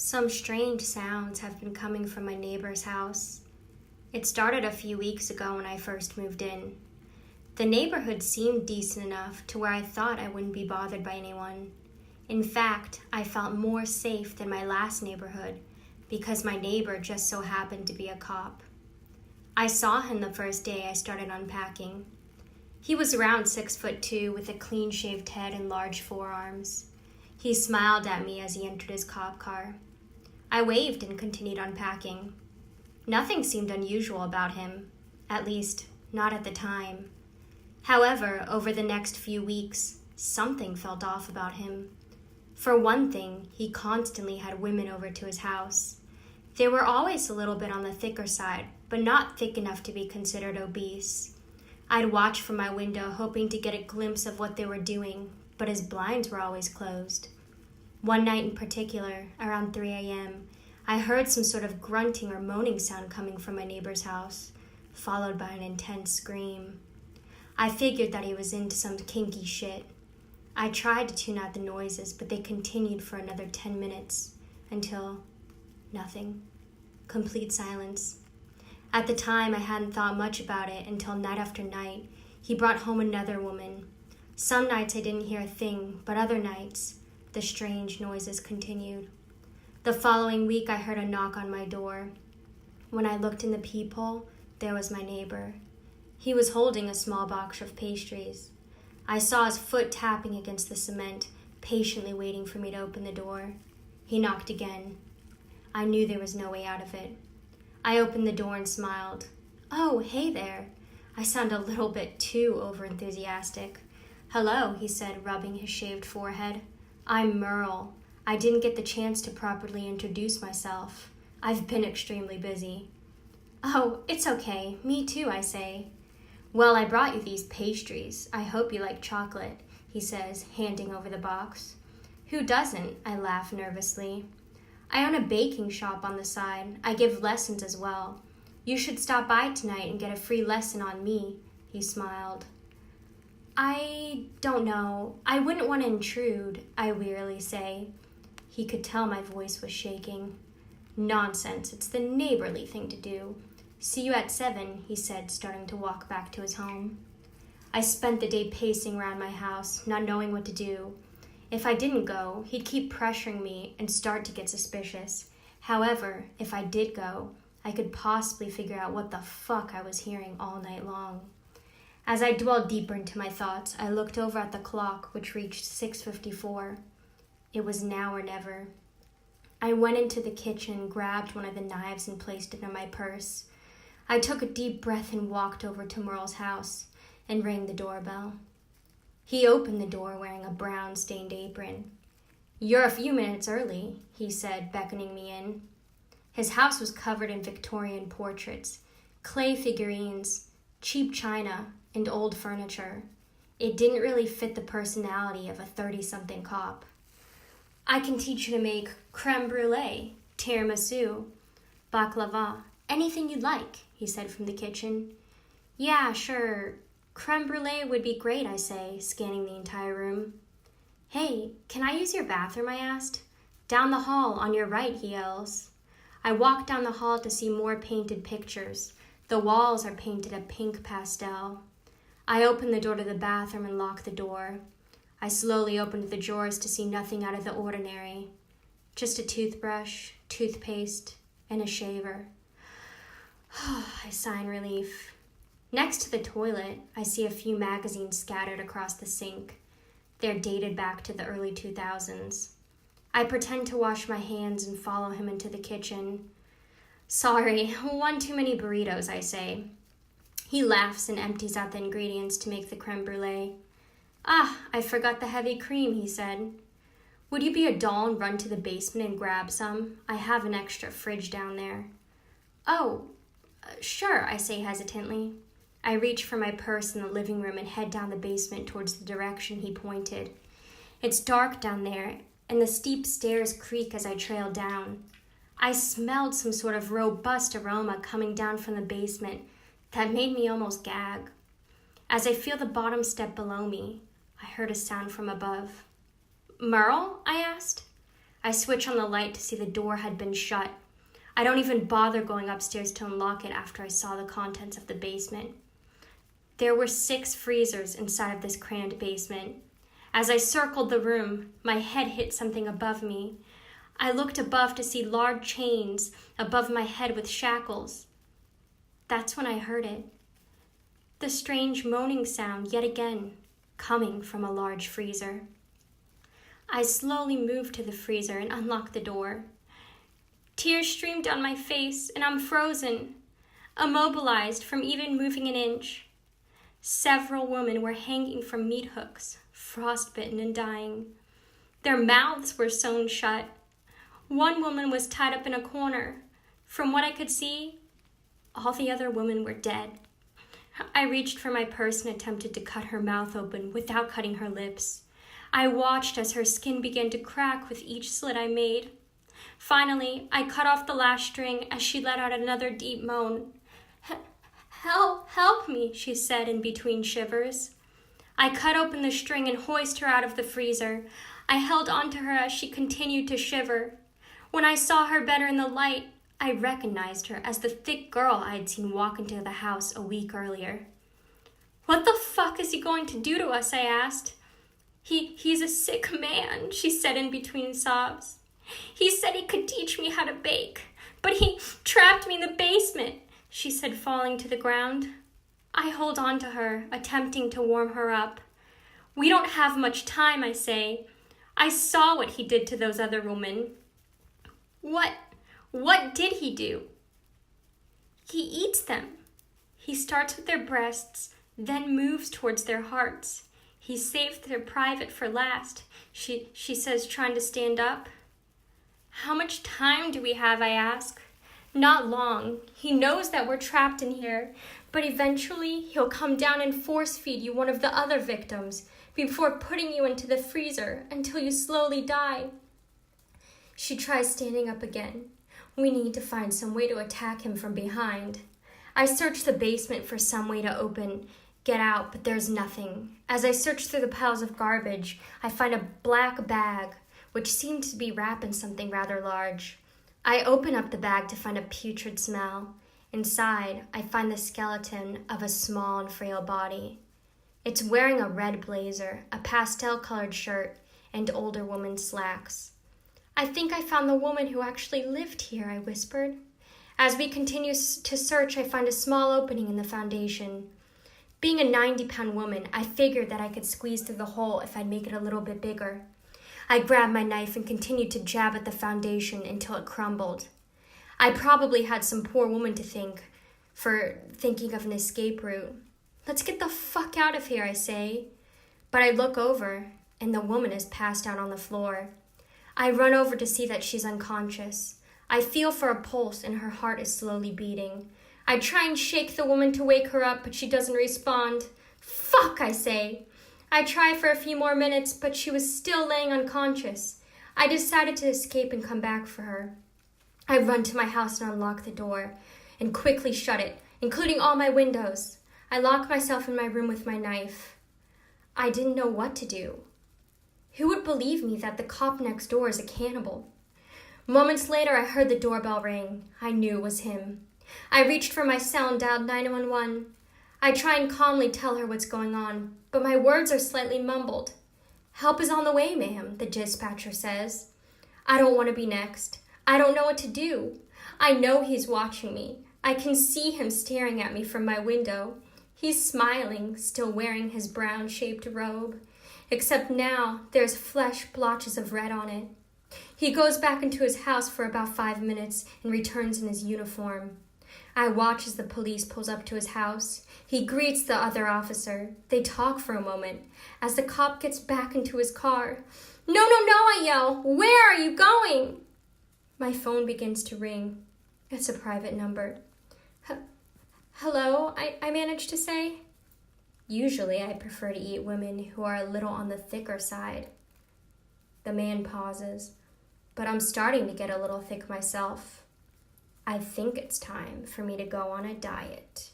Some strange sounds have been coming from my neighbor's house. It started a few weeks ago when I first moved in. The neighborhood seemed decent enough to where I thought I wouldn't be bothered by anyone. In fact, I felt more safe than my last neighborhood because my neighbor just so happened to be a cop. I saw him the first day I started unpacking. He was around 6'2" with a clean-shaved head and large forearms. He smiled at me as he entered his cop car. I waved and continued unpacking. Nothing seemed unusual about him, at least not at the time. However, over the next few weeks, something felt off about him. For one thing, he constantly had women over to his house. They were always a little bit on the thicker side, but not thick enough to be considered obese. I'd watch from my window hoping to get a glimpse of what they were doing, but his blinds were always closed. One night in particular, around 3 a.m., I heard some sort of grunting or moaning sound coming from my neighbor's house, followed by an intense scream. I figured that he was into some kinky shit. I tried to tune out the noises, but they continued for another 10 minutes, until nothing. Complete silence. At the time, I hadn't thought much about it until night after night, he brought home another woman. Some nights I didn't hear a thing, but other nights, the strange noises continued. The following week, I heard a knock on my door. When I looked in the peephole, there was my neighbor. He was holding a small box of pastries. I saw his foot tapping against the cement, patiently waiting for me to open the door. He knocked again. I knew there was no way out of it. I opened the door and smiled. "Oh, hey there." I sound a little bit too overenthusiastic. "Hello," he said, rubbing his shaved forehead. "I'm Merle. I didn't get the chance to properly introduce myself. I've been extremely busy." "Oh, it's okay. Me too," I say. "Well, I brought you these pastries. I hope you like chocolate," he says, handing over the box. "Who doesn't?" I laugh nervously. "I own a baking shop on the side. I give lessons as well. You should stop by tonight and get a free lesson on me," he smiled. "I don't know. I wouldn't want to intrude," I wearily say. He could tell my voice was shaking. "Nonsense. It's the neighborly thing to do. See you at 7, he said, starting to walk back to his home. I spent the day pacing around my house, not knowing what to do. If I didn't go, he'd keep pressuring me and start to get suspicious. However, if I did go, I could possibly figure out what the fuck I was hearing all night long. As I dwelled deeper into my thoughts, I looked over at the clock, which reached 6:54. It was now or never. I went into the kitchen, grabbed one of the knives, and placed it in my purse. I took a deep breath and walked over to Merle's house and rang the doorbell. He opened the door wearing a brown-stained apron. "You're a few minutes early," he said, beckoning me in. His house was covered in Victorian portraits, clay figurines, cheap china, and old furniture. It didn't really fit the personality of a 30-something cop. "I can teach you to make creme brulee, tiramisu, baklava, anything you'd like," he said from the kitchen. "Yeah, sure. Creme brulee would be great," I say, scanning the entire room. "Hey, can I use your bathroom?" I asked. "Down the hall, on your right," he yells. I walk down the hall to see more painted pictures. The walls are painted a pink pastel. I open the door to the bathroom and lock the door. I slowly opened the drawers to see nothing out of the ordinary. Just a toothbrush, toothpaste, and a shaver. I sigh in relief. Next to the toilet, I see a few magazines scattered across the sink. They're dated back to the early 2000s. I pretend to wash my hands and follow him into the kitchen. "Sorry, one too many burritos," I say. He laughs and empties out the ingredients to make the creme brulee. "Ah, I forgot the heavy cream," he said. "Would you be a doll and run to the basement and grab some? I have an extra fridge down there." "Oh, sure," I say hesitantly. I reach for my purse in the living room and head down the basement towards the direction he pointed. It's dark down there, and the steep stairs creak as I trail down. I smelled some sort of robust aroma coming down from the basement that made me almost gag. As I feel the bottom step below me, I heard a sound from above. "Merle?" I asked. I switch on the light to see the door had been shut. I don't even bother going upstairs to unlock it after I saw the contents of the basement. There were 6 freezers inside of this crammed basement. As I circled the room, my head hit something above me. I looked above to see large chains above my head with shackles. That's when I heard it. The strange moaning sound yet again, coming from a large freezer. I slowly moved to the freezer and unlocked the door. Tears streamed down my face, and I'm frozen, immobilized from even moving an inch. Several women were hanging from meat hooks, frostbitten and dying. Their mouths were sewn shut. One woman was tied up in a corner. From what I could see, all the other women were dead. I reached for my purse and attempted to cut her mouth open without cutting her lips. I watched as her skin began to crack with each slit I made. Finally, I cut off the last string as she let out another deep moan. Help me, she said in between shivers. I cut open the string and hoisted her out of the freezer. I held onto her as she continued to shiver. When I saw her better in the light, I recognized her as the thick girl I had seen walk into the house a week earlier. What the fuck is he going to do to us? I asked. He's a sick man, she said in between sobs. He said he could teach me how to bake, but he trapped me in the basement, she said, falling to the ground. I hold on to her, attempting to warm her up. We don't have much time, I say. I saw what he did to those other women. What did he do? He eats them. He starts with their breasts, then moves towards their hearts. He saved their private for last, she says, trying to stand up. How much time do we have, I ask. Not long. He knows that we're trapped in here, but eventually he'll come down and force feed you one of the other victims before putting you into the freezer until you slowly die. She tries standing up again. We need to find some way to attack him from behind. I search the basement for some way to get out, but there's nothing. As I search through the piles of garbage, I find a black bag, which seemed to be wrapped in something rather large. I open up the bag to find a putrid smell. Inside, I find the skeleton of a small and frail body. It's wearing a red blazer, a pastel-colored shirt, and older woman's slacks. I think I found the woman who actually lived here, I whispered. As we continue to search, I find a small opening in the foundation. Being a 90-pound woman, I figured that I could squeeze through the hole if I'd make it a little bit bigger. I grabbed my knife and continued to jab at the foundation until it crumbled. I probably had some poor woman to thank for thinking of an escape route. Let's get the fuck out of here, I say. But I look over, and the woman is passed out on the floor. I run over to see that she's unconscious. I feel for a pulse, and her heart is slowly beating. I try and shake the woman to wake her up, but she doesn't respond. Fuck, I say. I try for a few more minutes, but she was still laying unconscious. I decided to escape and come back for her. I run to my house and unlock the door, and quickly shut it, including all my windows. I lock myself in my room with my knife. I didn't know what to do. Who would believe me that the cop next door is a cannibal? Moments later, I heard the doorbell ring. I knew it was him. I reached for my cell and dialed 911. I try and calmly tell her what's going on, but my words are slightly mumbled. Help is on the way, ma'am, the dispatcher says. I don't want to be next. I don't know what to do. I know he's watching me. I can see him staring at me from my window. He's smiling, still wearing his brown-shaped robe. Except now, there's flesh blotches of red on it. He goes back into his house for about 5 minutes and returns in his uniform. I watch as the police pulls up to his house. He greets the other officer. They talk for a moment. As the cop gets back into his car, No, I yell. Where are you going? My phone begins to ring. It's a private number. Hello, I managed to say. Usually I prefer to eat women who are a little on the thicker side. The man pauses, but I'm starting to get a little thick myself. I think it's time for me to go on a diet.